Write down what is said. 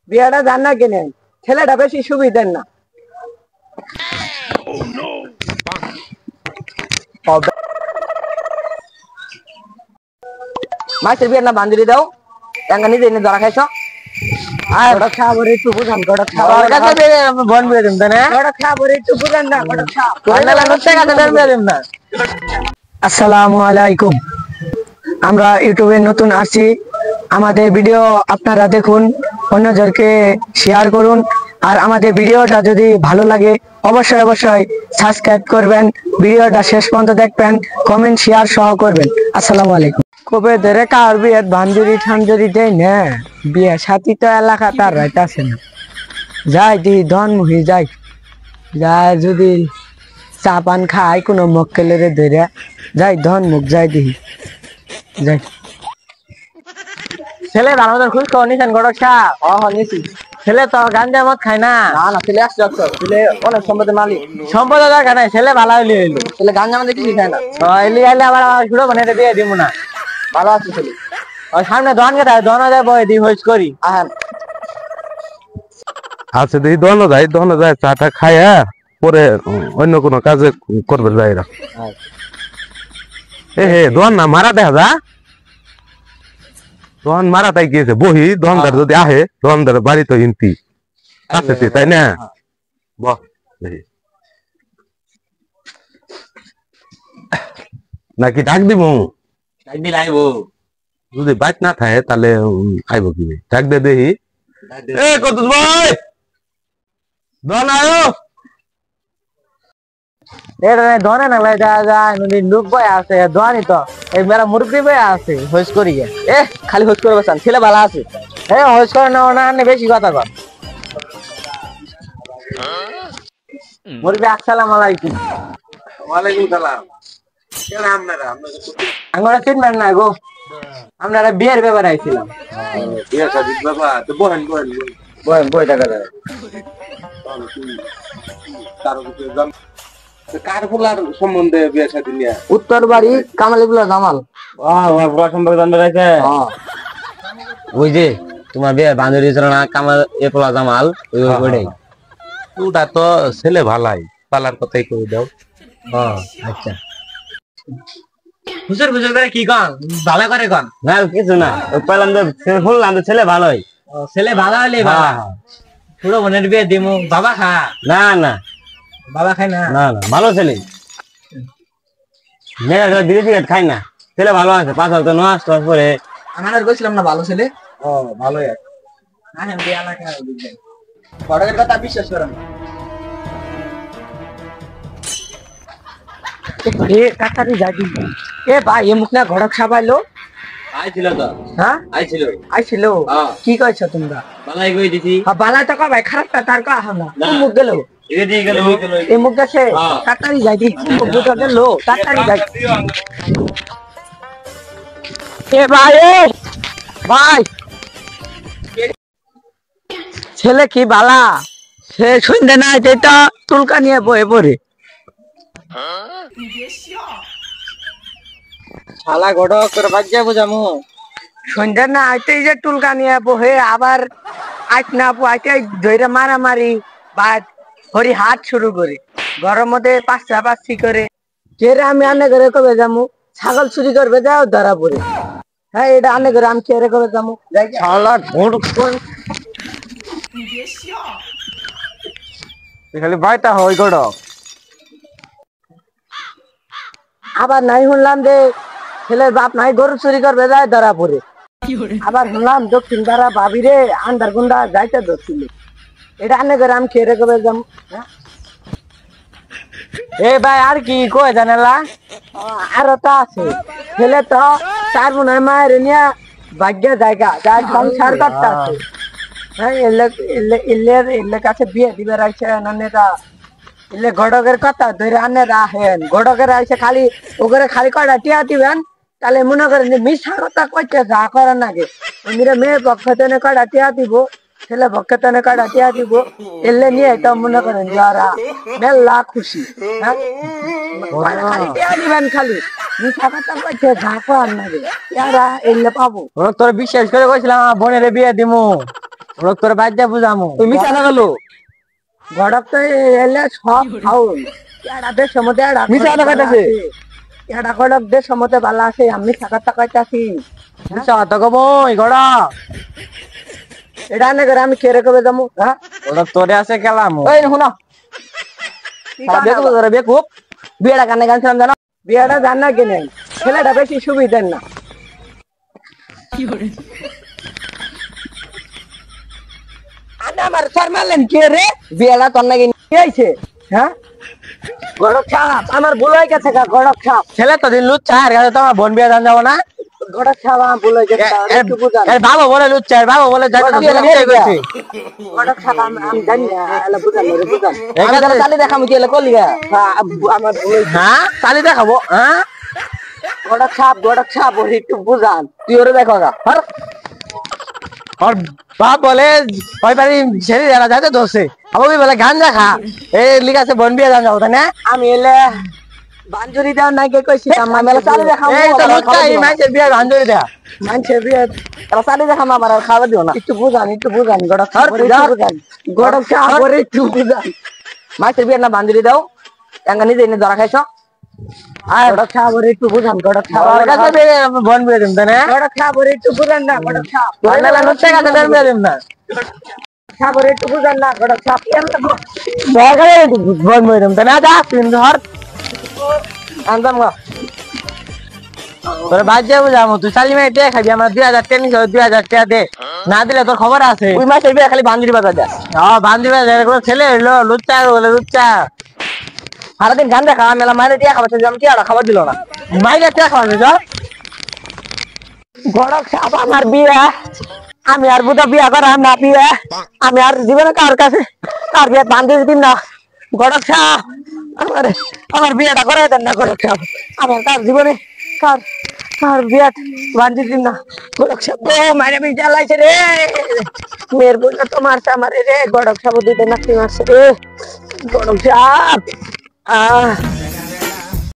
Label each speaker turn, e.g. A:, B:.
A: বিয়েটা জান না কিনে ছেলেটা বেশি সুবিধার না। মাছের বিয়ের না বান্ধবী দাও টাঙ্গা নিজে এনে ধরা খাইছ গড় খাবো রে একটু বুঝান গড় খাবো বন বিয়ে দিম না গড় খাবো রে একটু বুঝান না গড় খাবো। আসসালামু আলাইকুম। আমরা ইউটিউবে নতুন আসছি, আমাদের ভিডিও আপনারা দেখুন, অন্যজনকে শেয়ার করুন, আর আমাদের ভিডিওটা যদি ভালো লাগে অবশ্যই অবশ্যই সাবস্ক্রাইব করবেন, ভিডিওটা শেষ পর্যন্ত দেখবেন, কমেন্ট শেয়ার সহ করবেন। আসসালামু আলাইকুম। কবে ধরে কার বিয়ে ভাঞ্জুরি ঠাঞ্জুরি দেয় না, বিয়ে সাথী তো এলাকা তার রাইট আছে না, যাই দি ধনমুখী যাই যাই যদি চা পান খাই কোনো মক্কেলের ধরে যাই ধনমুখ যাই দিহি যাই। ছেলে ভালো মতন খুশ খবর নিছেন গড়ক শাহ? নিছি। ছেলে তো গাঞ্জা মদ খায় না? না ছেলে আসছে ছেলে অনেক সম্পদের মালিক। সম্পদের দরকার নাই, ছেলে ভালো হইলে হইলো। ছেলে গাঞ্জা মদ কিছু খায় না। এলি আইলে আবার শুরু বানাইতে দিয়ে দিব না। ভালো আছে ছেলে। ওই সামনে দোকান কে থাকে দোকানে যায় বই দি হইস করি।
B: আচ্ছা দেখি দোকানে যায় চাটা খায়া পরে অন্য কোনো কাজে করবে যাইরা। হে দোকান না মারা দেখা যা, দোকান মারা তাই গিয়েছে বহি দোকানদার যদি আহে দোকানদার বাড়ি তো ইনতি আছে তাই না? বহ দেখি নাকি ডাক দিব?
C: ডাক দিলে আইবো।
B: যদি বাইক না থাকে তাহলে আইব কি ডাক দে দেখি। এ কতুস ভাই দোকান আয়ো।
A: ধরে না লোক বই আছে দোয়ানি তো এই মেলা মুরগি বই আছে হইস করি খালি হইস করে বসান ছেলে ভালো আছে। হইস করে না বেশি কথা কর। মুরগি আসসালাম আলাইকুম।
B: ওয়ালাইকুম সালাম।
A: আমরা চিনবেন না গো, আপনারা বিয়ের ব্যাপারে আইছিলাম।
B: বিয়ে শাদীর ব্যাপার তো বহেন বহেন
A: বই বই টাকা দেয়
B: কার ফুলার সম্বন্ধে বিয়ে শাদী নিয়ে?
A: উত্তর বাড়ি কামালিগুলা জামাল।
C: সম্পর্কে জানতে চাইছে? ওই যে তোমার বিয়ে বান্ধবী ছিল না কামাল এ পোলা জামাল ওই ওইটাই।
B: ওটা তো ছেলে ভালাই, পালার কথাই করে দাও।
C: আচ্ছা
A: হুজুর হুজুর করে কি কন ভালো করে কন?
C: না কিছু না, ওই পেলাম তো শুনলাম তো ছেলে ভালোই।
A: ছেলে ভালো হলে পুরো বোনের বিয়ে দিমু। বাবা খা?
C: না না
A: বাবা খাই না।
C: না না ভালো ছেলে, মেয়েরা বিড়ি সিগারেট খাই না, ছেলে ভালো আছে। 5 বছর নষ্ট করে
A: আমার আর বলছিলাম না ভালো ছেলে। ভালোই আছে। হ্যাঁ বিয়ে এলাকা বড়দের কথা বিশ্বাস করেন। ভাই এ মুখ না ঘড়ক সাবাইলো
C: আইছিল তো।
A: হ্যাঁ
C: আইছিল
A: আইছিল। কি কইছ তোমরা?
C: বালাই কই দিছি।
A: বালা তো কবাই খারাপটা তার কা না মুখ গেল
C: এদিকে গেল
A: এই মুখ গেছে তাড়াতাড়ি যাই দি মুখ দুটো গেল তাড়াতাড়ি যাই। ভাই ভাই ছেলে কি বালা, সে সন্ধ্যে না আইতে তো তুলকা নিয়ে বয়ে পড়ে। শালা গড়ক তোর বাজ্যা বুঝামু সন্ধ্যা না আইতেই যে টুলকা নিয়ে বহে, আবার আইত না আইতে ধরে মারামারি বা হরি হাত শুরু করে ঘরের মধ্যে পাঁচটা পাঁচি করে। কে রে আমি আনে ঘরে কবে যামু? ছাগল চুরি করবে যাও ধরা পড়ে। হ্যাঁ এটা আনে ঘরে আমি কে রে কবে যামু? শালা খালি বাইটা হয় গড়ক। আবার নাই শুনলাম যে ছেলের বাপ নাই গরু চুরি করবে যায় ধরা পড়ে। আবার শুনলাম দক্ষিণ পাড়া ভাবি রে আন্দার গুন্ডা যাইতে ধরছিল। এটা আনে করে আমি খেয়ে রেখে যাম। এ ভাই আর কি কয় জানেলা? আরো তো আছে ছেলে তো চার বোনের মায়ের নিয়ে ভাগ্য জায়গা যা সংসার করতে আছে। হ্যাঁ এলে কাছে বিয়ে দিবে রাখছে নানেরা এলে গড়কের কথা ধরে আনেরা হেন গড়কের আইসে খালি ওগরে খালি কয়টা টিয়া দিবেন তাহলে মনে করেন যে মিশা কথা কইতে যা করার নাগে মেরে মেয়ের পক্ষ থেকে কয়টা টিয়া দিব ছেলে পক্ষ থেকে কয়টা টিয়া দিব এলে নিয়ে তো মনে করেন যারা মেলা খুশি। হ্যাঁ খালি টিয়া দিবেন খালি মিশা কথা কইতে যা করার নাগে টিয়ারা এলে পাবো। তোর বিশ্বাস করে কইছিলাম বোনের বিয়ে দিমু গড়ক তোর বাইর যা বুঝামু তুমি কেন গেলো গড়ক তো এলে সব খাউন এড়া দেশ সমতে এড়া মিছা কথা কইতাছে এড়া গড়ক দেশ সমতে ভালো আছে আমি টাকা কইতাছি মিছা কথা কব এই গড়ক এটা না করে আমি কেরে কবে যামু হ্যাঁ গড়ক তোরে আছে খেলাম ওই শুনো সারা বেকু ধরে বেকু বিয়েটা কানে গানছিলাম জানো বিয়েটা জান না কেনে ছেলেটা বেশি সুবিধা না আনা আমার স্যার মারলেন কে রে বিয়েটা তোর নাকি নিয়ে আইছে হ্যাঁ গড়ক ছাপ আমার ভুল হয়ে গেছে গড়ক ছাপ ছেলে তো দিন লুচ্ছা আর গেছে তোমার বোন বিয়ে জান যাবো না গড়ক ছাপ আমার ভুল হয়ে গেছে একটু বুঝান এর বাবা বলে লুচ্ছা এর বাবা বলে জানি বিয়ে করছি গড়ক ছাপ আমি জানি না এলা বুঝান রে বুঝান আমি তাহলে চালি দেখাম কি এলা করলি আমার ভুল হ্যাঁ চালি দেখাবো হ্যাঁ গড়ক ছাপ ওরে একটু বুঝান তুই ওরে দেখো গা আর বাপ বলে ওই বাড়ি ছেড়ে যারা যাইতে দোষে আমি বলে গান দেখা এই লিখাছে বন বিয়ে গান যাবো তাই না আমি এলে বাঞ্জুরি দেওয়ার নাই কে কইছি আমি মেলা চালি দেখাম এই তো লুচ্চা এই মাইছে বিয়ে বাঞ্জুরি দেয়া মাইছে বিয়ে তারা চালি দেখাম আমার আর খাবার দিও না একটু বুঝান গড়ক ছাপ করে একটু বুঝান মাইছে বিয়ে না বাঞ্জুরি দাও এঙ্গা নিজে এনে ধরা খাইছো আর গড়ক ছাপ করে একটু বুঝান গড়ক ছাপ আর কাছে বন বিয়ে দিম তাই না গড়ক ছাপ করে একটু বুঝান না গড়ক ছাপ মেলা লুচ্চা কাছে বিয়ে দিম না ছাপরে একটু বুঝান না গড়ক ছাপ বাগারে বন বিয়ে দিম তাই না যা তিন ধর আনতাম গা তোর বাজে বুঝাম তুই চালি মাই দে খাবি আমার 2000 টাকা নিছ 2000 টাকা দে না দিলে তোর খবর আছে ওই মাসে বিয়ে খালি বান্দিরি বাজার দে হ্যাঁ বান্দিরি বাজার করে ছেলে হইলো লুচ্চা বলে লুচ্চা সারাদিন গান দেখা মেলা মাইরে টিয়া খাবার আমি টিয়াটা খাবার দিল না মাইরে টিয়া খাবার দিছ গড়ক ছাপ আমার বিয়ে আমি আর বুঝা বিয়া করাম না বিয়ে আমি আর জীবনে কার কাছে কার বিয়ে বান্দিরি দিন না গড়ক ছাপ আমার বিয়েটা করে দেন না গড়ক ছাপ আমার তার জীবনে কার বিয়ে বান্দি দিন না গড়ক ছাপ ও মারে বি জ্বালাইছে রে মেয়ের বলে তো মারছে আমারে রে গড়ক ছাপ দিতে নাকি মারছে রে গড়ক ছাপ